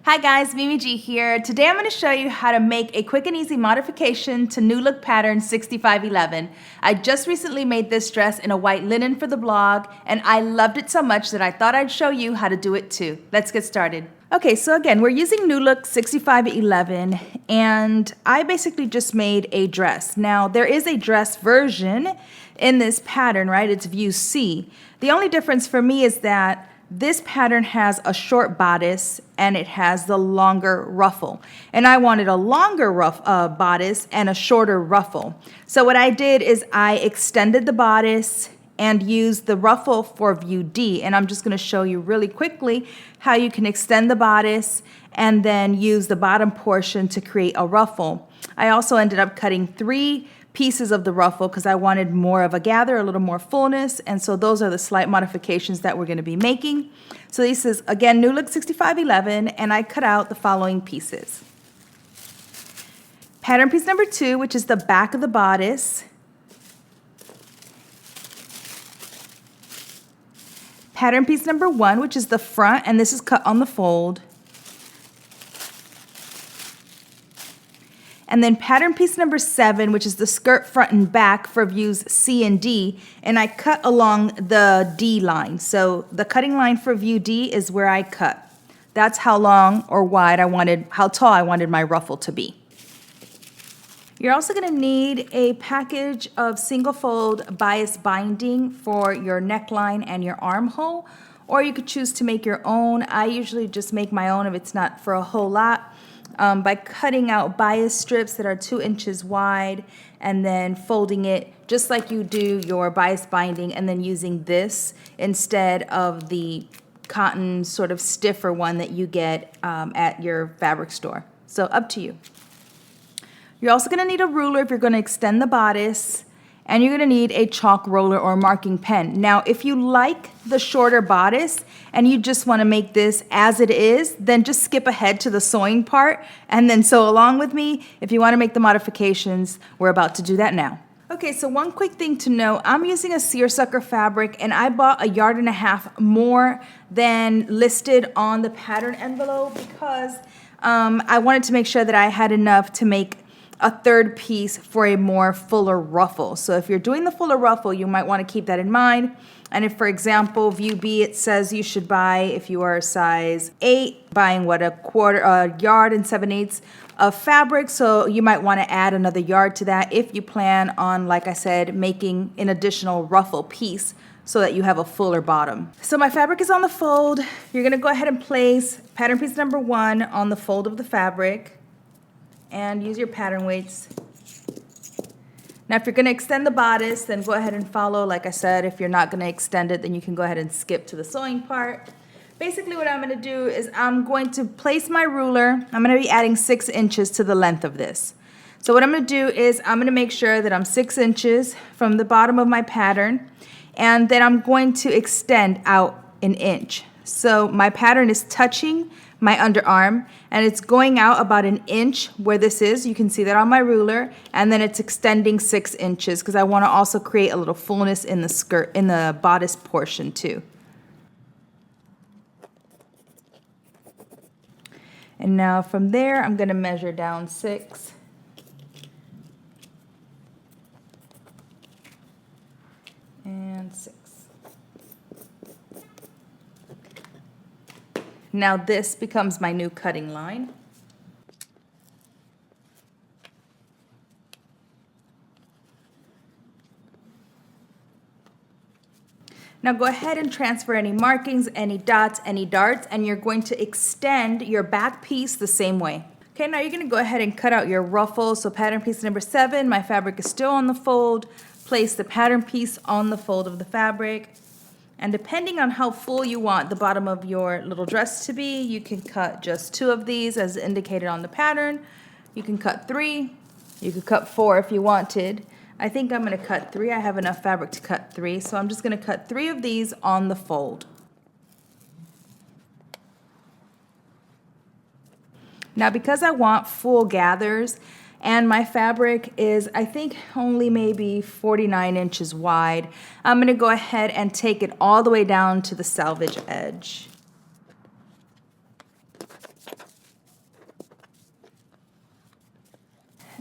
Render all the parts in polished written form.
Hi guys, Mimi G here. Today I'm going to show you how to make a quick and easy modification to New Look pattern 6511. I just recently made this dress in a white linen for the blog and I loved it so much that I thought I'd show you how to do it too. Let's get started. Okay, so again, we're using New Look 6511 and I basically just made a dress. Now there is a dress version in this pattern, right? It's view C. The only difference for me is that this pattern has a short bodice and it has the longer ruffle. And I wanted a longer bodice and a shorter ruffle. So what I did is I extended the bodice and used the ruffle for view D. And I'm just going to show you really quickly how you can extend the bodice and then use the bottom portion to create a ruffle. I also ended up cutting 3 pieces of the ruffle because I wanted more of a gather, a little more fullness, and so those are the slight modifications that we're going to be making. So this is again New Look 6511 and I cut out the following pieces. Pattern piece number 2, which is the back of the bodice. Pattern piece number 1, which is the front, and this is cut on the fold. And then pattern piece number 7, which is the skirt front and back for views C and D, and I cut along the D line. So the cutting line for view D is where I cut. That's how long or wide I wanted, how tall I wanted my ruffle to be. You're also going to need a package of single fold bias binding for your neckline and your armhole, or you could choose to make your own. I usually just make my own if it's not for a whole lot. By cutting out bias strips that are 2 inches wide and then folding it just like you do your bias binding and then using this instead of the cotton sort of stiffer one that you get at your fabric store. So up to you. You're also going to need a ruler if you're going to extend the bodice, and you're going to need a chalk roller or marking pen. Now, if you like the shorter bodice and you just want to make this as it is, then just skip ahead to the sewing part and then sew along with me. If you want to make the modifications, we're about to do that now. Okay, so one quick thing to know, I'm using a seersucker fabric and I bought 1.5 yards more than listed on the pattern envelope because I wanted to make sure that I had enough to make a 3rd piece for a more fuller ruffle. So if you're doing the fuller ruffle, you might want to keep that in mind. And if, for example, view B, it says you should buy, if you are a size 8, buying what, a 1/4 yard and 7/8 of fabric. So you might want to add another yard to that if you plan on, like I said, making an additional ruffle piece so that you have a fuller bottom. So my fabric is on the fold. You're going to go ahead and place pattern piece number 1 on the fold of the fabric and use your pattern weights. Now if you're going to extend the bodice, then go ahead and follow. Like I said, if you're not going to extend it, then you can go ahead and skip to the sewing part. Basically what I'm going to do is I'm going to place my ruler. I'm going to be adding 6 inches to the length of this. So what I'm going to do is I'm going to make sure that I'm 6 inches from the bottom of my pattern, and then I'm going to extend out 1 inch. So my pattern is touching my underarm and it's going out about 1 inch where this is. You can see that on my ruler, and then it's extending 6 inches because I want to also create a little fullness in the skirt, in the bodice portion too. And now from there I'm going to measure down 6. And 6. Now this becomes my new cutting line. Now go ahead and transfer any markings, any dots, any darts, and you're going to extend your back piece the same way. Okay, now you're going to go ahead and cut out your ruffle. So pattern piece number 7, my fabric is still on the fold. Place the pattern piece on the fold of the fabric. And depending on how full you want the bottom of your little dress to be, you can cut just 2 of these as indicated on the pattern. You can cut 3. You could cut 4 if you wanted. I think I'm going to cut 3. I have enough fabric to cut 3, so I'm just going to cut 3 of these on the fold. Now because I want full gathers, and my fabric is, I think, only maybe 49 inches wide, I'm going to go ahead and take it all the way down to the selvage edge.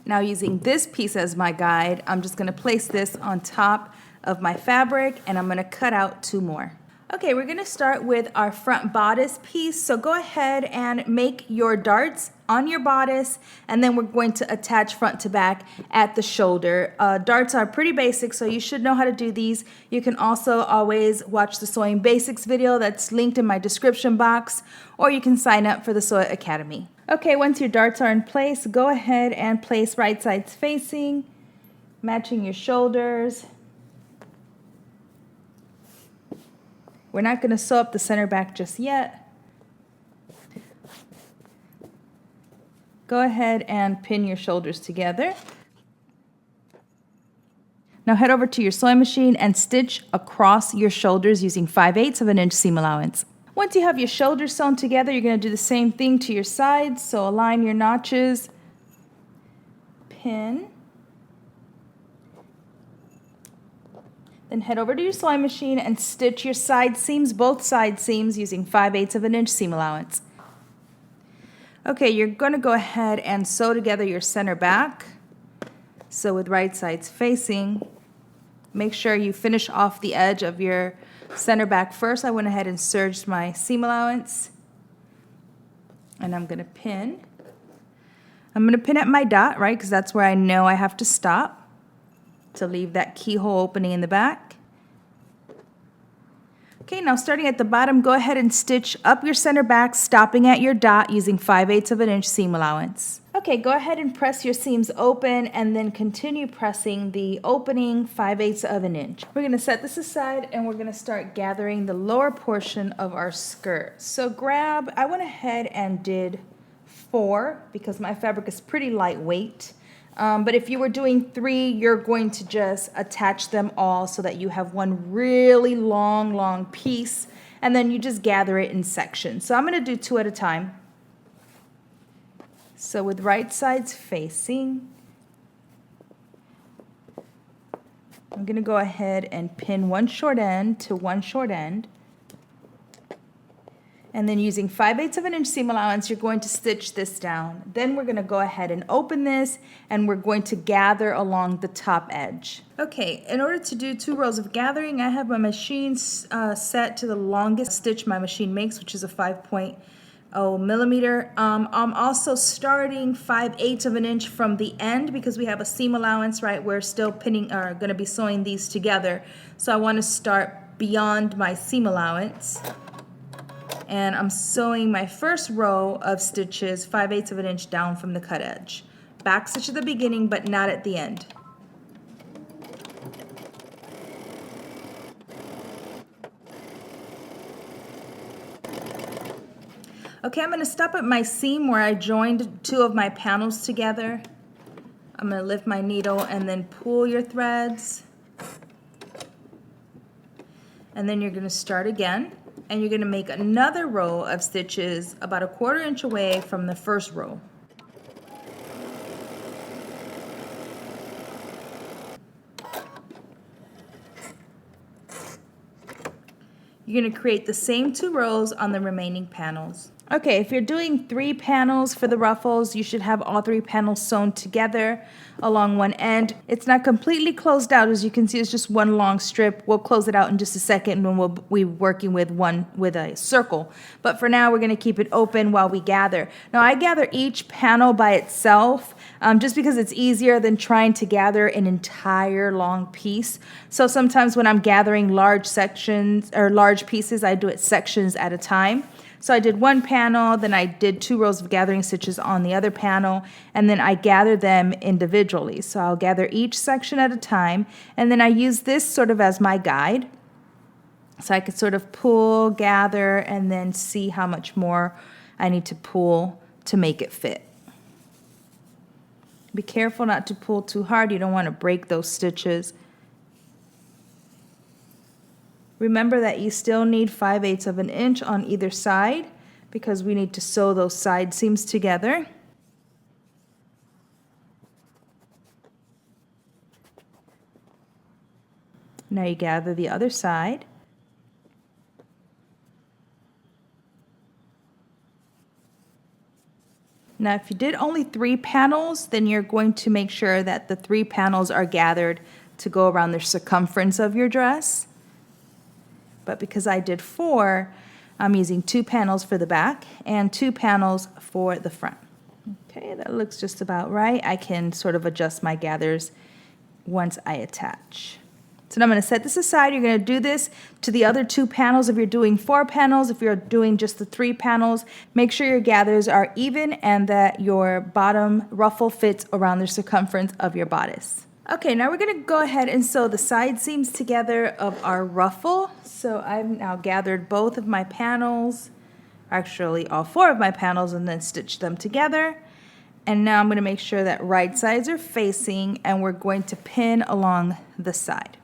Now using this piece as my guide, I'm just gonna place this on top of my fabric and I'm gonna cut out 2 more. Okay, we're gonna start with our front bodice piece. So go ahead and make your darts on your bodice, and then we're going to attach front to back at the shoulder. Darts are pretty basic, so you should know how to do these. You can also always watch the Sewing Basics video that's linked in my description box, or you can sign up for the Sew It Academy. Okay, once your darts are in place, go ahead and place right sides facing, matching your shoulders. We're not going to sew up the center back just yet. Go ahead and pin your shoulders together. Now head over to your sewing machine and stitch across your shoulders using 5/8 of an inch seam allowance. Once you have your shoulders sewn together, you're going to do the same thing to your sides. So align your notches, pin, then head over to your sewing machine and stitch your side seams, both side seams, using 5/8 of an inch seam allowance. Okay, you're going to go ahead and sew together your center back. So with right sides facing, make sure you finish off the edge of your center back first. I went ahead and serged my seam allowance, and I'm going to pin. I'm going to pin at my dot, right, because that's where I know I have to stop to leave that keyhole opening in the back. Okay, now starting at the bottom, go ahead and stitch up your center back, stopping at your dot using 5/8 of an inch seam allowance. Okay, go ahead and press your seams open and then continue pressing the opening 5/8 of an inch. We're going to set this aside and we're going to start gathering the lower portion of our skirt. So I went ahead and did 4 because my fabric is pretty lightweight. But if you were doing 3, you're going to just attach them all so that you have one really long piece, and then you just gather it in sections. So I'm going to do 2 at a time. So with right sides facing, I'm going to go ahead and pin one short end to one short end. And then using 5/8 of an inch seam allowance, you're going to stitch this down. Then we're going to go ahead and open this, and we're going to gather along the top edge. Okay, in order to do 2 rows of gathering, I have my machine set to the longest stitch my machine makes, which is a 5.0 millimeter. I'm also starting 5/8 of an inch from the end because we have a seam allowance, right? We're still pinning, or going to be sewing these together. So I want to start beyond my seam allowance. And I'm sewing my first row of stitches 5/8 of an inch down from the cut edge. Back stitch at the beginning, but not at the end. Okay, I'm going to stop at my seam where I joined 2 of my panels together. I'm going to lift my needle and then pull your threads. And then you're going to start again. And you're going to make another row of stitches about 1/4 inch away from the first row. You're going to create the same 2 rows on the remaining panels. Okay, if you're doing 3 panels for the ruffles, you should have all 3 panels sewn together along one end. It's not completely closed out. As you can see, it's just one long strip. We'll close it out in just a second when we'll be working with a circle. But for now, we're going to keep it open while we gather. Now, I gather each panel by itself just because it's easier than trying to gather an entire long piece. So sometimes when I'm gathering large sections or large pieces, I do it sections at a time. So I did 1 panel, then I did 2 rows of gathering stitches on the other panel, and then I gather them individually. So I'll gather each section at a time, and then I use this sort of as my guide. So I could sort of pull, gather, and then see how much more I need to pull to make it fit. Be careful not to pull too hard. You don't want to break those stitches. Remember that you still need 5/8 of an inch on either side because we need to sew those side seams together. Now you gather the other side. Now, if you did only 3 panels, then you're going to make sure that the 3 panels are gathered to go around the circumference of your dress. But because I did 4, I'm using 2 panels for the back and 2 panels for the front. Okay, that looks just about right. I can sort of adjust my gathers once I attach. So now I'm going to set this aside. You're going to do this to the other 2 panels if you're doing 4 panels. If you're doing just the 3 panels, make sure your gathers are even and that your bottom ruffle fits around the circumference of your bodice. Okay, now we're going to go ahead and sew the side seams together of our ruffle. So I've now gathered both of my panels, actually all 4 of my panels, and then stitched them together. And now I'm going to make sure that right sides are facing, and we're going to pin along the side.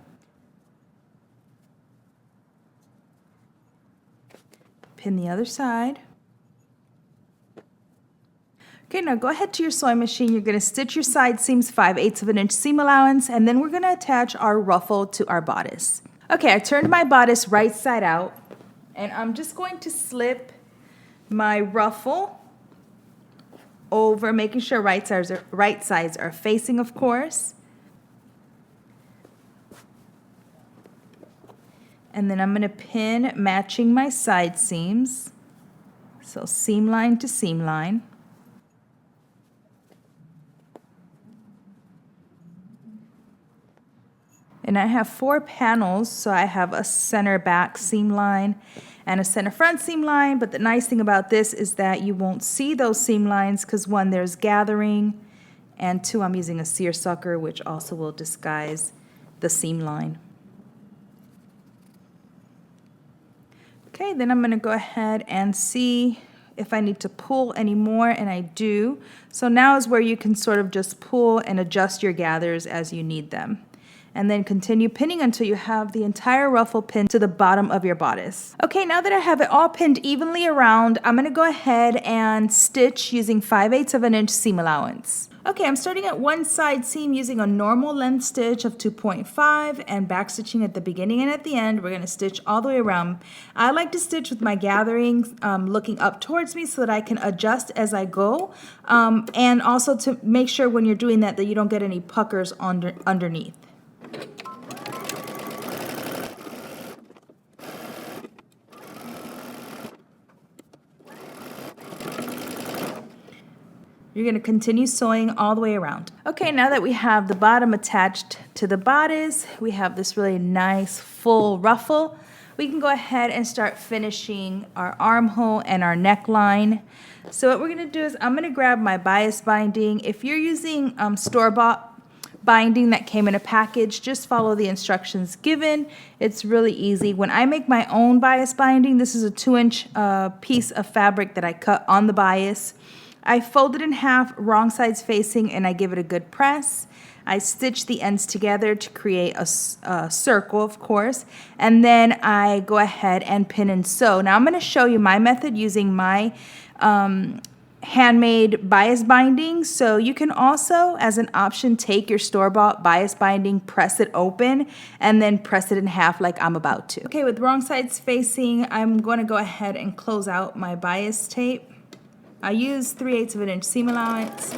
Pin the other side. Okay, now go ahead to your sewing machine. You're going to stitch your side seams 5/8 of an inch seam allowance, and then we're going to attach our ruffle to our bodice. Okay, I turned my bodice right side out, and I'm just going to slip my ruffle over, making sure right sides are facing, of course. And then I'm going to pin matching my side seams. So seam line to seam line. And I have 4 panels, so I have a center back seam line and a center front seam line. But the nice thing about this is that you won't see those seam lines because 1, there's gathering, and 2, I'm using a seersucker, which also will disguise the seam line. Okay, then I'm going to go ahead and see if I need to pull any more, and I do. So now is where you can sort of just pull and adjust your gathers as you need them. And then continue pinning until you have the entire ruffle pinned to the bottom of your bodice. Okay, now that I have it all pinned evenly around, I'm going to go ahead and stitch using 5/8 of an inch seam allowance. Okay, I'm starting at one side seam using a normal length stitch of 2.5 and back stitching at the beginning and at the end. We're going to stitch all the way around. I like to stitch with my gathering looking up towards me so that I can adjust as I go, and also to make sure when you're doing that you don't get any puckers underneath. You're going to continue sewing all the way around. Okay, now that we have the bottom attached to the bodice, we have this really nice full ruffle. We can go ahead and start finishing our armhole and our neckline. So what we're going to do is I'm going to grab my bias binding. If you're using store-bought binding that came in a package, just follow the instructions given. It's really easy. When I make my own bias binding, this is a 2-inch piece of fabric that I cut on the bias. I fold it in half, wrong sides facing, and I give it a good press. I stitch the ends together to create a circle, of course, and then I go ahead and pin and sew. Now I'm going to show you my method using my handmade bias binding. So you can also, as an option, take your store-bought bias binding, press it open, and then press it in half like I'm about to. Okay, with wrong sides facing, I'm going to go ahead and close out my bias tape. I use 3/8 of an inch seam allowance.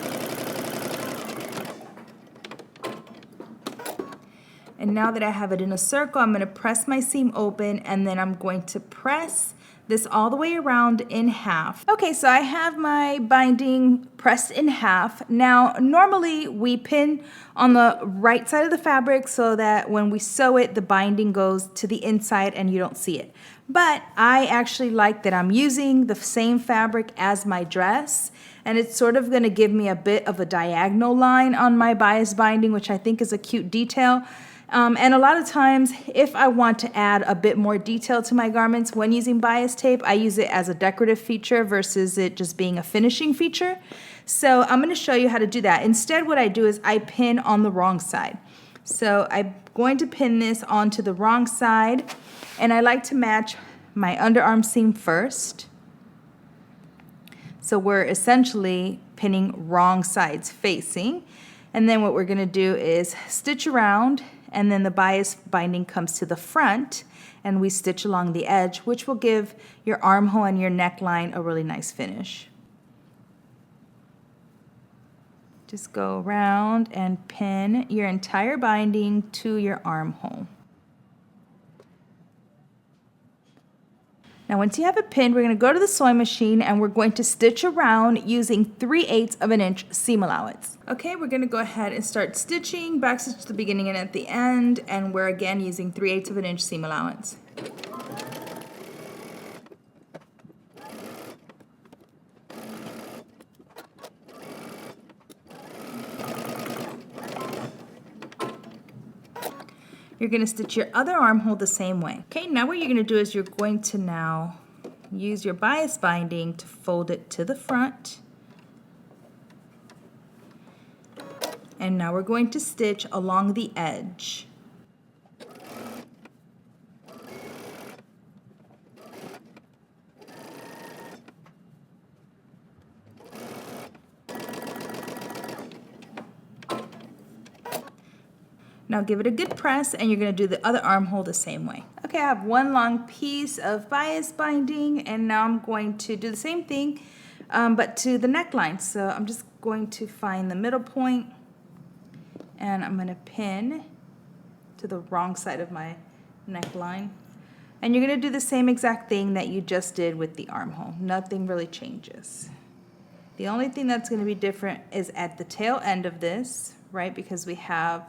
And now that I have it in a circle, I'm going to press my seam open, and then I'm going to press this all the way around in half. Okay, so I have my binding pressed in half. Now, normally we pin on the right side of the fabric so that when we sew it, the binding goes to the inside and you don't see it. But I actually like that I'm using the same fabric as my dress, and it's sort of going to give me a bit of a diagonal line on my bias binding, which I think is a cute detail. And a lot of times, if I want to add a bit more detail to my garments when using bias tape, I use it as a decorative feature versus it just being a finishing feature. So I'm going to show you how to do that. Instead, what I do is I pin on the wrong side. So I'm going to pin this onto the wrong side, and I like to match my underarm seam first. So we're essentially pinning wrong sides facing. And then what we're going to do is stitch around, and then the bias binding comes to the front, and we stitch along the edge, which will give your armhole and your neckline a really nice finish. Just go around and pin your entire binding to your armhole. Now once you have it pinned, we're going to go to the sewing machine and we're going to stitch around using 3/8 of an inch seam allowance. Okay, we're going to go ahead and start stitching, back stitch at the beginning and at the end, and we're again using 3/8 of an inch seam allowance. You're going to stitch your other armhole the same way. Okay, now what you're going to do is you're going to now use your bias binding to fold it to the front. And now we're going to stitch along the edge. Now give it a good press and you're going to do the other armhole the same way. Okay, I have one long piece of bias binding and now I'm going to do the same thing but to the neckline. So I'm just going to find the middle point and I'm going to pin to the wrong side of my neckline. And you're going to do the same exact thing that you just did with the armhole. Nothing really changes. The only thing that's going to be different is at the tail end of this, right? Because we have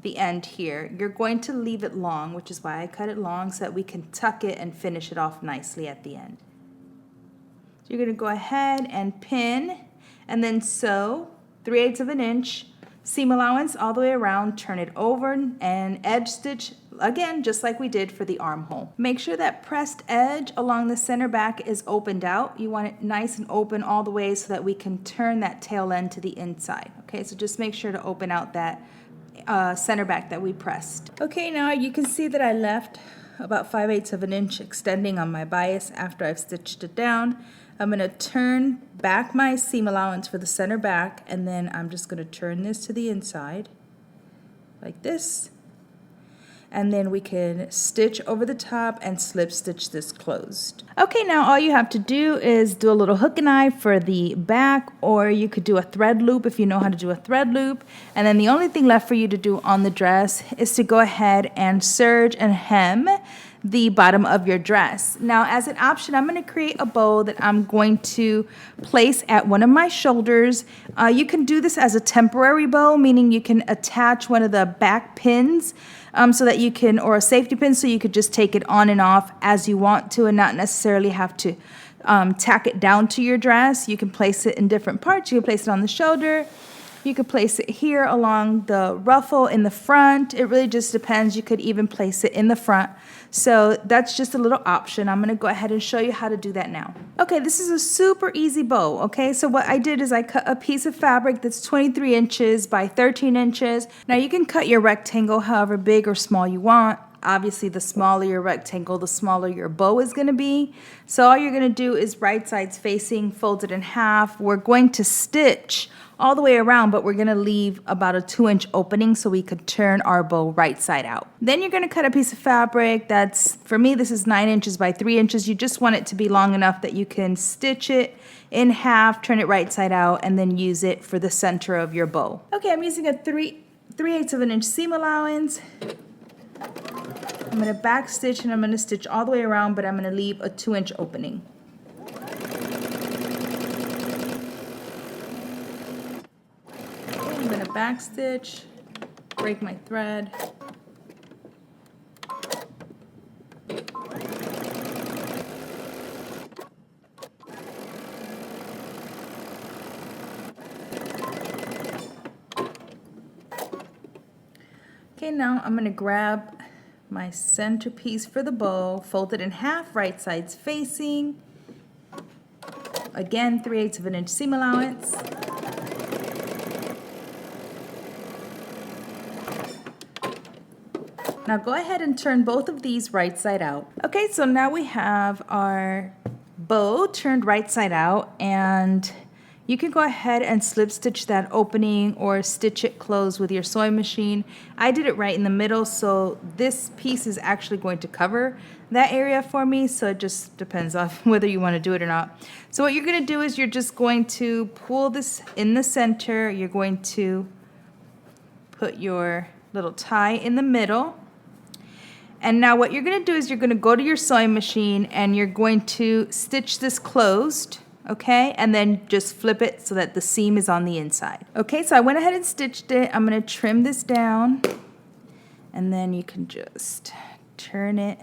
the end here. You're going to leave it long, which is why I cut it long so that we can tuck it and finish it off nicely at the end. So you're going to go ahead and pin and then sew 3/8 of an inch seam allowance all the way around, turn it over and edge stitch again just like we did for the armhole. Make sure that pressed edge along the center back is opened out. You want it nice and open all the way so that we can turn that tail end to the inside. Okay, so just make sure to open out that center back that we pressed. Okay, now you can see that I left about 5/8 of an inch extending on my bias after I've stitched it down. I'm going to turn back my seam allowance for the center back and then I'm just going to turn this to the inside like this. And then we can stitch over the top and slip stitch this closed. Okay, now all you have to do is do a little hook and eye for the back, or you could do a thread loop if you know how to do a thread loop. And then the only thing left for you to do on the dress is to go ahead and serge and hem the bottom of your dress. Now as an option, I'm going to create a bow that I'm going to place at one of my shoulders. You can do this as a temporary bow, meaning you can attach one of the back pins so that you can, or a safety pin, so you could just take it on and off as you want to and not necessarily have to tack it down to your dress. You can place it in different parts. You can place it on the shoulder. You could place it here along the ruffle in the front. It really just depends. You could even place it in the front. So that's just a little option. I'm going to go ahead and show you how to do that now. Okay, this is a super easy bow. Okay, so what I did is I cut a piece of fabric that's 23 inches by 13 inches. Now you can cut your rectangle however big or small you want. Obviously, the smaller your rectangle, the smaller your bow is going to be. So all you're going to do is right sides facing, fold it in half. We're going to stitch all the way around, but we're going to leave about a 2-inch opening so we could turn our bow right side out. Then you're going to cut a piece of fabric that's, for me, this is 9 inches by 3 inches. You just want it to be long enough that you can stitch it in half, turn it right side out, and then use it for the center of your bow. Okay, I'm using a 3/8 of an inch seam allowance. I'm going to back stitch and I'm going to stitch all the way around, but I'm going to leave a 2-inch opening. I'm going to back stitch, break my thread. Okay, now I'm going to grab my centerpiece for the bow, fold it in half, right sides facing. Again, 3/8 of an inch seam allowance. Now go ahead and turn both of these right side out. Okay, so now we have our bow turned right side out, and you can go ahead and slip stitch that opening or stitch it closed with your sewing machine. I did it right in the middle, so this piece is actually going to cover that area for me, so it just depends on whether you want to do it or not. So what you're going to do is you're just going to pull this in the center. You're going to put your little tie in the middle. And now what you're going to do is you're going to go to your sewing machine and you're going to stitch this closed, okay? And then just flip it so that the seam is on the inside. Okay, so I went ahead and stitched it. I'm going to trim this down, and then you can just turn it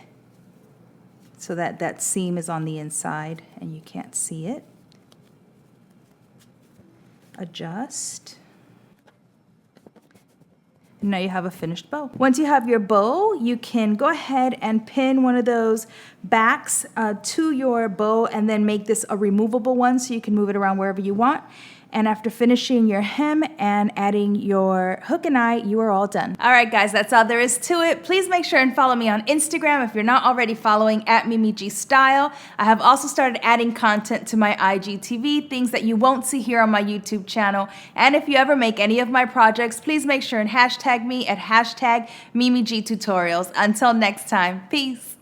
so that that seam is on the inside and you can't see it. Adjust. And now you have a finished bow. Once you have your bow, you can go ahead and pin one of those backs to your bow and then make this a removable one so you can move it around wherever you want. And after finishing your hem and adding your hook and eye, you are all done. All right, guys, that's all there is to it. Please make sure and follow me on Instagram if you're not already following at Mimi G Style. I have also started adding content to my IGTV, things that you won't see here on my YouTube channel. And if you ever make any of my projects, please make sure and hashtag me at hashtag Mimi G Tutorials. Until next time, peace.